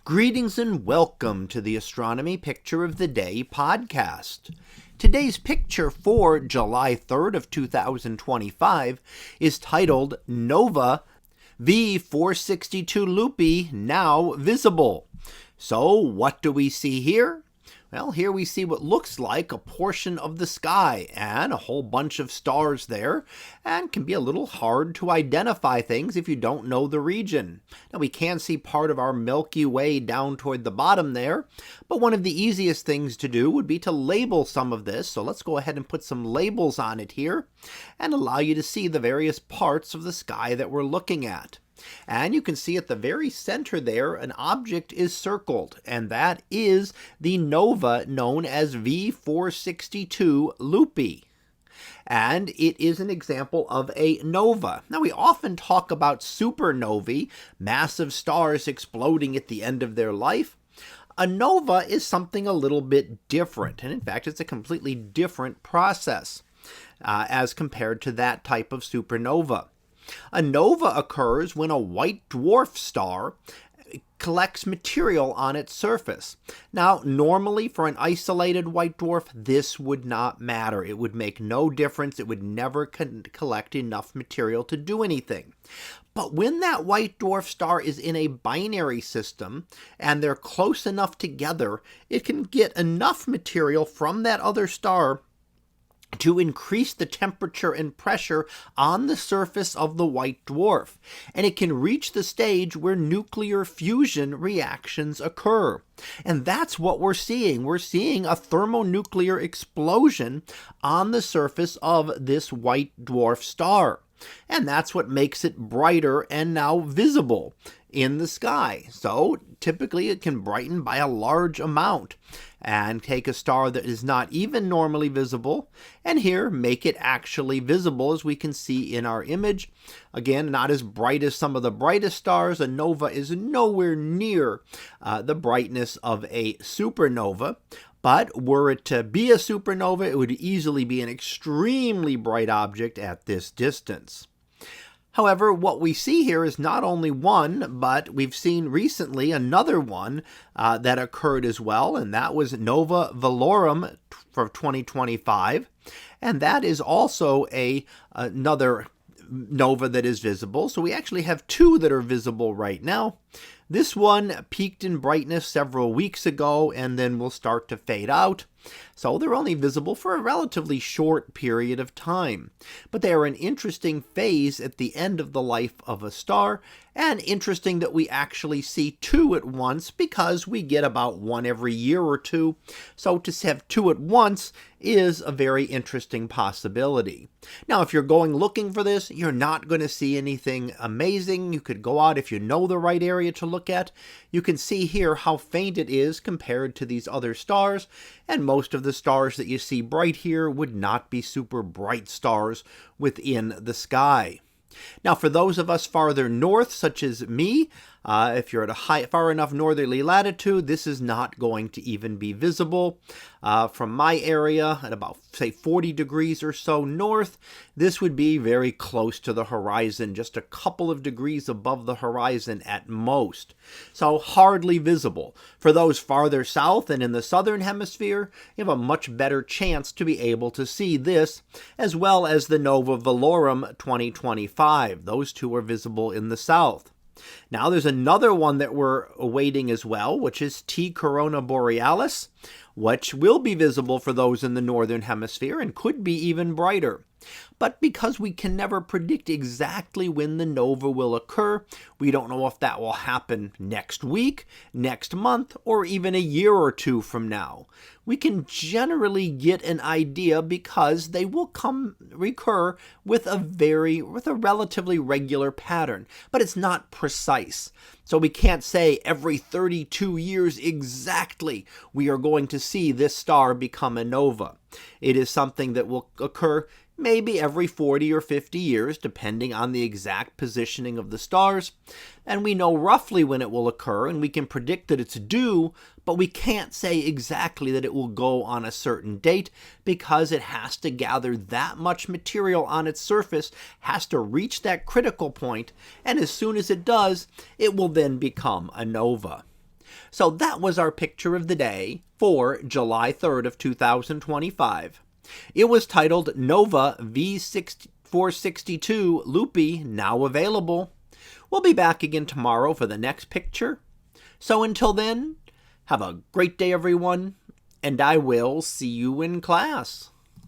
Greetings and welcome to the Astronomy Picture of the Day podcast. Today's picture for July 3rd of 2025 is titled Nova V462 Lupi now visible. So what do we see here? Well, here we see what looks like a portion of the sky and a whole bunch of stars there, and can be a little hard to identify things if you don't know the region. Now, we can see part of our Milky Way down toward the bottom there, but one of the easiest things to do would be to label some of this. So let's go ahead and put some labels on it here and allow you to see the various parts of the sky that we're looking at. And you can see at the very center there, an object is circled, and that is the nova known as V462 Lupi. And it is an example of a nova. Now, we often talk about supernovae, massive stars exploding at the end of their life. A nova is something a little bit different, and in fact, it's a completely different process as compared to that type of supernova. A nova occurs when a white dwarf star collects material on its surface. Now, normally for an isolated white dwarf, this would not matter. It would make no difference. It would never collect enough material to do anything. But when that white dwarf star is in a binary system and they're close enough together, it can get enough material from that other star to increase the temperature and pressure on the surface of the white dwarf, and it can reach the stage where nuclear fusion reactions occur. And that's what we're seeing. We're seeing a thermonuclear explosion on the surface of this white dwarf star. And that's what makes it brighter and now visible in the sky. So typically it can brighten by a large amount and take a star that is not even normally visible and here make it actually visible, as we can see in our image. Again, not as bright as some of the brightest stars. A nova is nowhere near the brightness of a supernova. But were it to be a supernova, it would easily be an extremely bright object at this distance. However, what we see here is not only one, but we've seen recently another one that occurred as well, and that was Nova Velorum for 2025, and that is also another nova that is visible. So we actually have two that are visible right now. This one peaked in brightness several weeks ago and then will start to fade out. So they're only visible for a relatively short period of time. But they are an interesting phase at the end of the life of a star, and interesting that we actually see two at once because we get about one every year or two. So to have two at once is a very interesting possibility. Now, if you're going looking for this, you're not going to see anything amazing. You could go out if you know the right area to look at. You can see here how faint it is compared to these other stars, and most of the stars that you see bright here would not be super bright stars within the sky. Now, for those of us farther north, such as me, if you're at a far enough northerly latitude, this is not going to even be visible. From my area, at about, say, 40 degrees or so north, this would be very close to the horizon, just a couple of degrees above the horizon at most. So hardly visible. For those farther south and in the southern hemisphere, you have a much better chance to be able to see this, as well as the Nova Velorum 2025. Those two are visible in the south. Now, there's another one that we're awaiting as well, which is T Corona Borealis, which will be visible for those in the northern hemisphere and could be even brighter. But because we can never predict exactly when the nova will occur, we don't know if that will happen next week, next month, or even a year or two from now. We can generally get an idea because they will recur with a relatively regular pattern, but it's not precise. So we can't say every 32 years exactly we are going to see this star become a nova. It is something that will occur maybe every 40 or 50 years, depending on the exact positioning of the stars. And we know roughly when it will occur, and we can predict that it's due, but we can't say exactly that it will go on a certain date because it has to gather that much material on its surface, has to reach that critical point, and as soon as it does, it will then become a nova. So that was our picture of the day for July 3rd of 2025. It was titled Nova V462 Lupi, now available. We'll be back again tomorrow for the next picture. So until then, have a great day everyone, and I will see you in class.